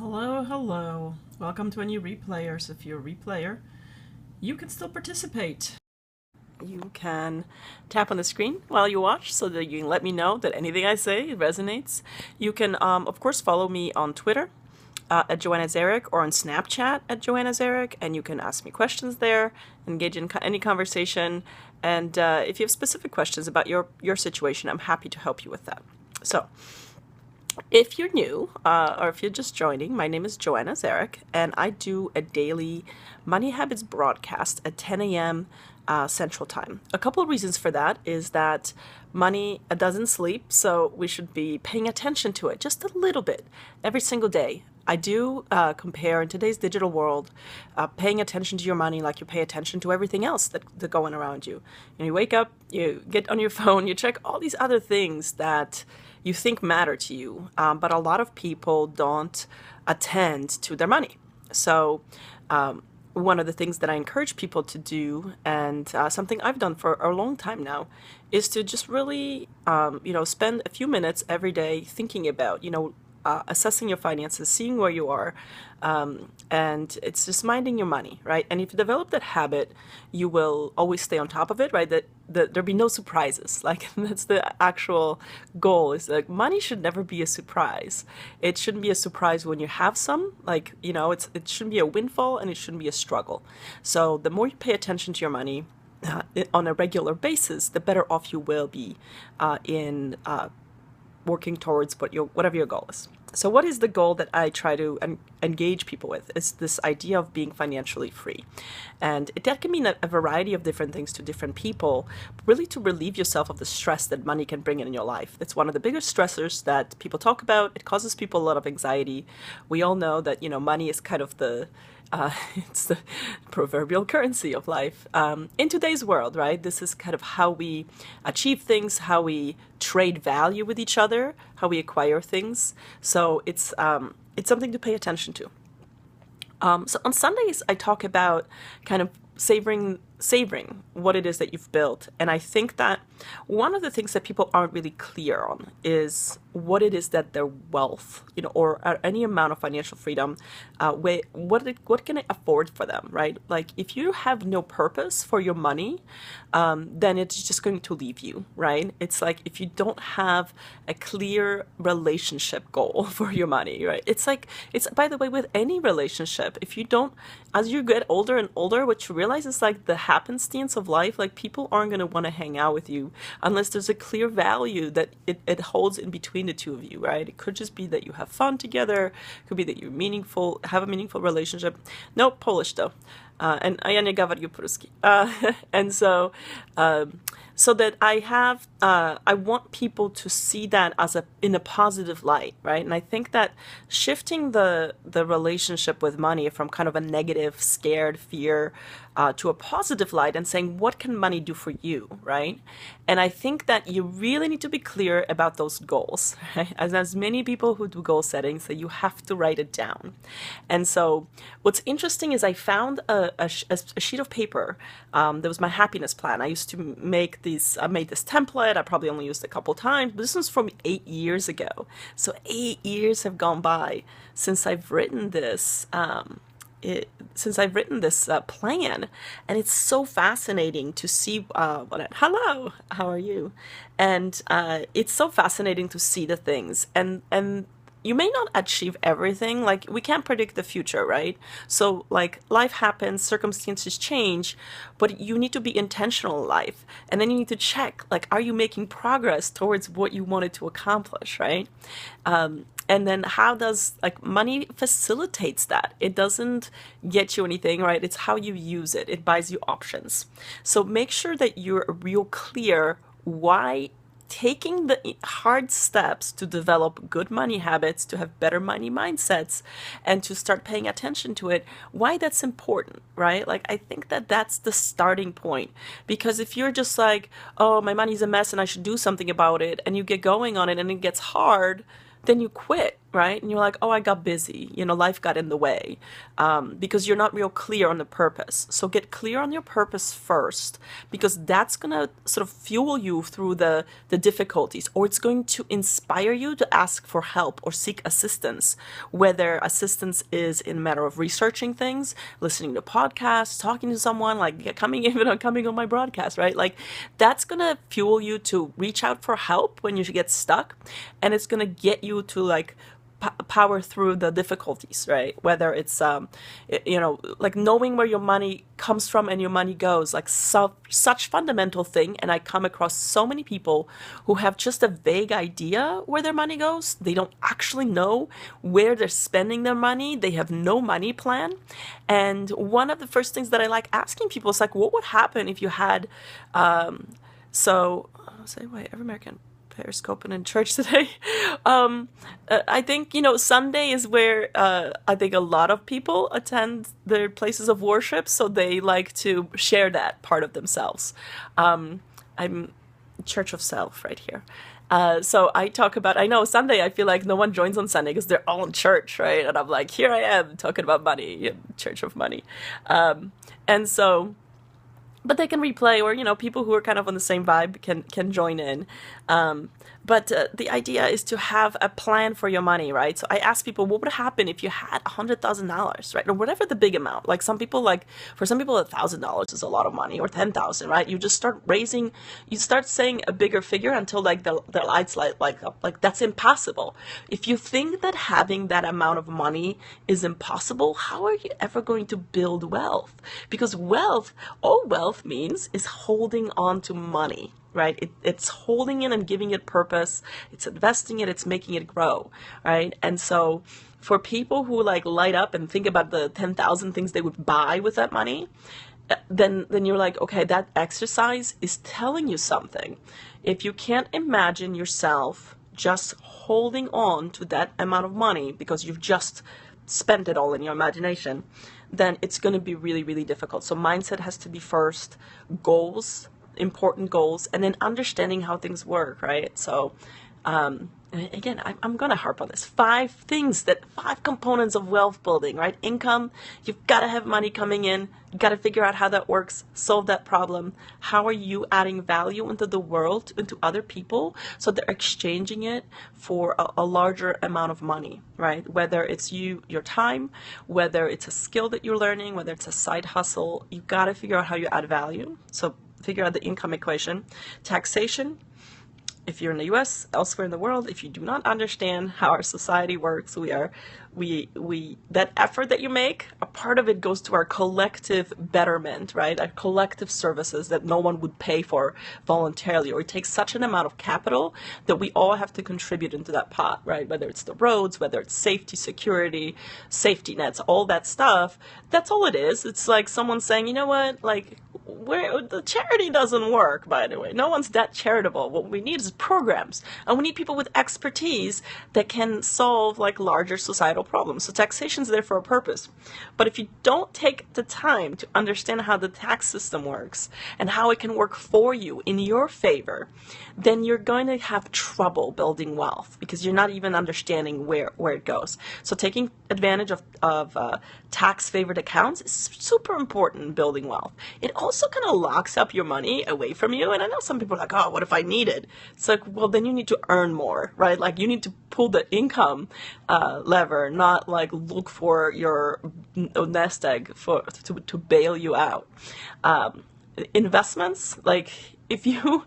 Hello, hello. Welcome to a new replayer. So if you're a replayer, you can still participate. You can tap on the screen while you watch so that you can let me know that anything I say resonates. You can, of course, follow me on Twitter at joannazarach or on Snapchat at joannazarach, and you can ask me questions there, engage in any conversation. And if you have specific questions about your situation, I'm happy to help you with that. So, if you're new, or if you're just joining, my name is Joanna Zarek, and I do a daily Money Habits broadcast at 10 a.m. Central Time. A couple of reasons for that is that money doesn't sleep, so we should be paying attention to it just a little bit every single day. I do compare in today's digital world, paying attention to your money like you pay attention to everything else that's going around you. You wake up, you get on your phone, you check all these other things that you think matter to you, but a lot of people don't attend to their money. So one of the things that I encourage people to do, and something I've done for a long time now, is to just really, spend a few minutes every day thinking about, assessing your finances, seeing where you are, and it's just minding your money, right? And if you develop that habit, you will always stay on top of it, right? That there'll be no surprises. Like that's the actual goal. Is like money should never be a surprise. It shouldn't be a surprise when you have some. Like it shouldn't be a windfall, and it shouldn't be a struggle. So the more you pay attention to your money on a regular basis, the better off you will be in working towards whatever your goal is. So what is the goal that I try to engage people with? It's this idea of being financially free. And that can mean a variety of different things to different people, really to relieve yourself of the stress that money can bring in your life. It's one of the biggest stressors that people talk about. It causes people a lot of anxiety. We all know that, money is kind of it's the proverbial currency of life in today's world, right? This is kind of how we achieve things, how we trade value with each other, how we acquire things. So it's something to pay attention to. So on Sundays, I talk about kind of savoring what it is that you've built. And I think that one of the things that people aren't really clear on is what it is that their wealth, or any amount of financial freedom, what can it afford for them, right? Like if you have no purpose for your money, then it's just going to leave you, right? It's like if you don't have a clear relationship goal for your money, right? It's by the way, with any relationship, if you don't, as you get older and older, what you realize is like the happenstance of life, like people aren't going to want to hang out with you unless there's a clear value that it holds in between the two of you, right? It could just be that you have fun together. It could be that you have a meaningful relationship. No, Polish though. And ja nie говорю по-русски. And so that I want people to see that in a positive light, right? And I think that shifting the relationship with money from kind of a negative, scared, fear to a positive light and saying, what can money do for you, right? And I think that you really need to be clear about those goals, right? As many people who do goal setting, so you have to write it down. And so what's interesting is I found a sheet of paper that was my happiness plan. I used to I made this template. I probably only used it a couple times, but this was from 8 years ago. So 8 years have gone by since I've written this. Plan, and it's so fascinating to see hello, how are you? And it's so fascinating to see the things, and you may not achieve everything. Like we can't predict the future, right? So like life happens, circumstances change, but you need to be intentional in life, and then you need to check, like, are you making progress towards what you wanted to accomplish, right? And then how does money facilitates that? It doesn't get you anything, right? It's how you use it. It buys you options. So make sure that you're real clear why taking the hard steps to develop good money habits, to have better money mindsets, and to start paying attention to it, why that's important, right? Like, I think that that's the starting point. Because if you're just like, oh, my money's a mess and I should do something about it, and you get going on it and it gets hard, then you quit, right? And you're like, oh, I got busy, life got in the way, because you're not real clear on the purpose. So get clear on your purpose first, because that's going to sort of fuel you through the difficulties, or it's going to inspire you to ask for help or seek assistance, whether assistance is in a matter of researching things, listening to podcasts, talking to someone, like coming on my broadcast, right? Like that's going to fuel you to reach out for help when you get stuck, and it's going to get you to like power through the difficulties, right? Whether it's like knowing where your money comes from and your money goes, like such fundamental thing. And I come across so many people who have just a vague idea where their money goes. They don't actually know where they're spending their money. They have no money plan. And one of the first things that I like asking people is like, what would happen if you had every American Periscoping in church today. I think, Sunday is where I think a lot of people attend their places of worship, so they like to share that part of themselves. I'm Church of Self right here. So I talk about, I know Sunday, I feel like no one joins on Sunday because they're all in church, right? And I'm like, here I am talking about money, Church of Money. But they can replay, or, people who are kind of on the same vibe can join in. But the idea is to have a plan for your money, right? So I ask people, what would happen if you had $100,000, right? Or whatever the big amount. Like for some people, $1,000 is a lot of money, or 10,000, right? You just start saying a bigger figure until like their lights light up. Like that's impossible. If you think that having that amount of money is impossible, how are you ever going to build wealth? Because all wealth means is holding on to money. Right? It's holding it and giving it purpose. It's investing it. It's making it grow. Right? And so for people who like light up and think about the 10,000 things they would buy with that money, then you're like, okay, that exercise is telling you something. If you can't imagine yourself just holding on to that amount of money because you've just spent it all in your imagination, then it's going to be really, really difficult. So mindset has to be first, important goals, and then understanding how things work, right? So again, I'm going to harp on this. 5 components of wealth building, right? Income, you've got to have money coming in. You've got to figure out how that works, solve that problem. How are you adding value into the world, into other people, so they're exchanging it for a larger amount of money, right? Whether it's your time, whether it's a skill that you're learning, whether it's a side hustle, you've got to figure out how you add value. So figure out the income equation. Taxation, if you're in the US, elsewhere in the world, if you do not understand how our society works, that effort that you make, a part of it goes to our collective betterment, right? Our collective services that no one would pay for voluntarily, or it takes such an amount of capital that we all have to contribute into that pot, right? Whether it's the roads, whether it's safety, security, safety nets, all that stuff, that's all it is. It's like someone saying, you know what, like, the charity doesn't work, by the way. No one's that charitable. What we need is programs, and we need people with expertise that can solve like larger societal problems. So taxation's there for a purpose. But if you don't take the time to understand how the tax system works and how it can work for you in your favor, then you're going to have trouble building wealth because you're not even understanding where it goes. So taking advantage of tax-favored accounts is super important in building wealth. It also kind of locks up your money away from you. And I know some people are like, oh, what if I need it? It's like, well, then you need to earn more, right? Like you need to pull the income lever, not like look for your nest egg to bail you out. Investments, like if you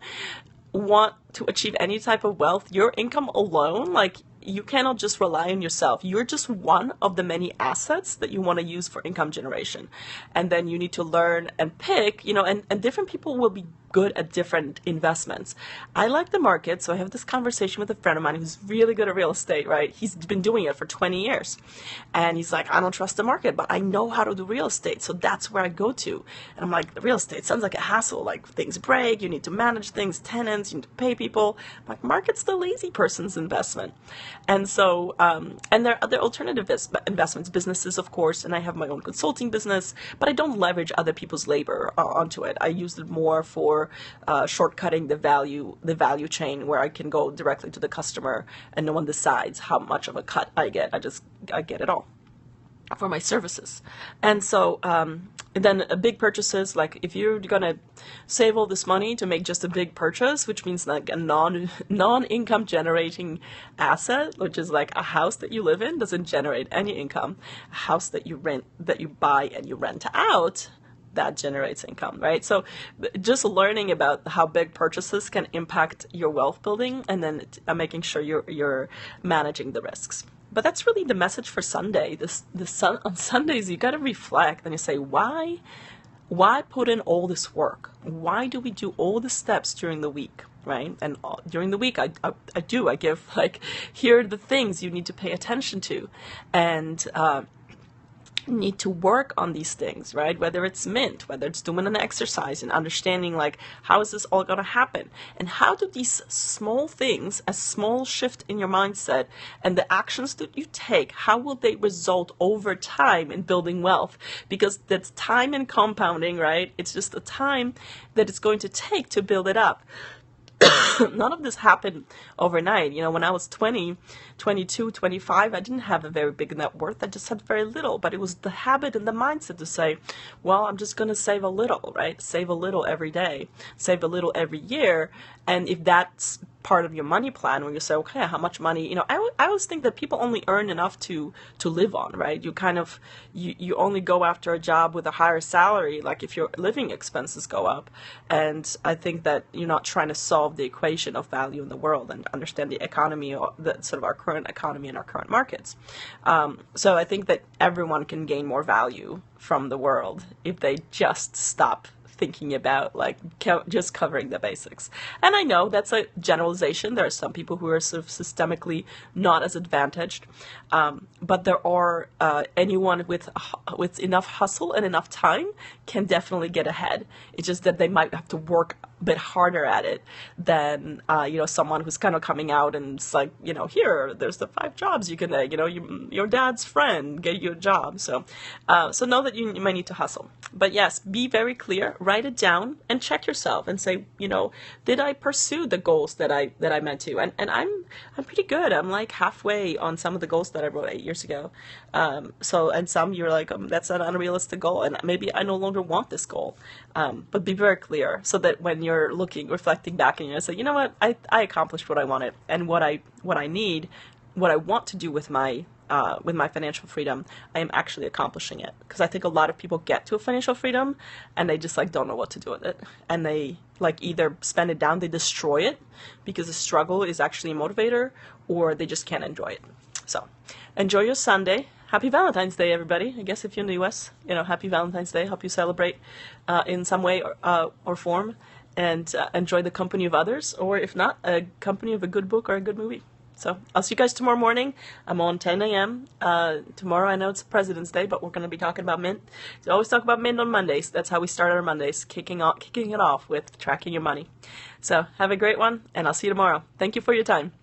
want to achieve any type of wealth, your income alone, like you cannot just rely on yourself. You're just one of the many assets that you want to use for income generation. And then you need to learn and pick, and different people will be good at different investments. I like the market, so I have this conversation with a friend of mine who's really good at real estate, right? He's been doing it for 20 years. And he's like, I don't trust the market, but I know how to do real estate, so that's where I go to. And I'm like, real estate sounds like a hassle, like things break, you need to manage things, tenants, you need to pay people. I'm like, market's the lazy person's investment. And so, and there are other alternative investments, businesses, of course, and I have my own consulting business, but I don't leverage other people's labor onto it. I use it more for or shortcutting the value chain where I can go directly to the customer and no one decides how much of a cut I get. I get it all for my services. And so then big purchases, like if you're gonna save all this money to make just a big purchase, which means like a non-income generating asset, which is like a house that you live in, doesn't generate any income. A house that you rent, that you buy and you rent out, that generates income, right? So just learning about how big purchases can impact your wealth building, and then making sure you're managing the risks. But that's really the message for Sunday. On Sundays, you got to reflect and you say, why put in all this work? Why do we do all the steps during the week, right? And during the week, I give like, here are the things you need to pay attention to, and need to work on these things, right? Whether it's Mint, whether it's doing an exercise and understanding like, how is this all going to happen? And how do these small things, a small shift in your mindset and the actions that you take, how will they result over time in building wealth? Because that's time and compounding, right? It's just the time that it's going to take to build it up. None of this happened overnight. You know, when I was 20, 22, 25, I didn't have a very big net worth. I just had very little, but it was the habit and the mindset to say, well, I'm just going to save a little, right? Save a little every day, save a little every year. And if that's part of your money plan, where you say, okay, how much money, you know, I always think that people only earn enough to live on, right? You kind of, you only go after a job with a higher salary, like if your living expenses go up. And I think that you're not trying to solve the equation of value in the world and understand the economy, or the sort of our current economy and our current markets. So I think that everyone can gain more value from the world if they just stop thinking about like just covering the basics. And I know that's a generalization. There are some people who are sort of systemically not as advantaged, but there are anyone with enough hustle and enough time can definitely get ahead. It's just that they might have to work a bit harder at it than someone who's kind of coming out and it's like, here, there's the 5 jobs you can, your dad's friend get you a job. So know that you might need to hustle. But yes, be very clear, write it down and check yourself and say, did I pursue the goals that I meant to? And I'm pretty good. I'm like halfway on some of the goals that I wrote 8 years ago. And some you're like, that's an unrealistic goal, and maybe I no longer want this goal. But be very clear so that when you're reflecting back and you say, you know what, I accomplished what I wanted, and what I need, what I want to do with my financial freedom, I am actually accomplishing it. Because I think a lot of people get to a financial freedom and they just don't know what to do with it. And they either spend it down, they destroy it because the struggle is actually a motivator, or they just can't enjoy it. So enjoy your Sunday. Happy Valentine's Day, everybody. I guess if you're in the US, happy Valentine's Day. Hope you celebrate in some way or form, and enjoy the company of others, or if not, a company of a good book or a good movie. So I'll see you guys tomorrow morning. I'm on 10 a.m. Tomorrow, I know it's President's Day, but we're going to be talking about Mint. We always talk about Mint on Mondays. That's how we start our Mondays, kicking it off with tracking your money. So have a great one, and I'll see you tomorrow. Thank you for your time.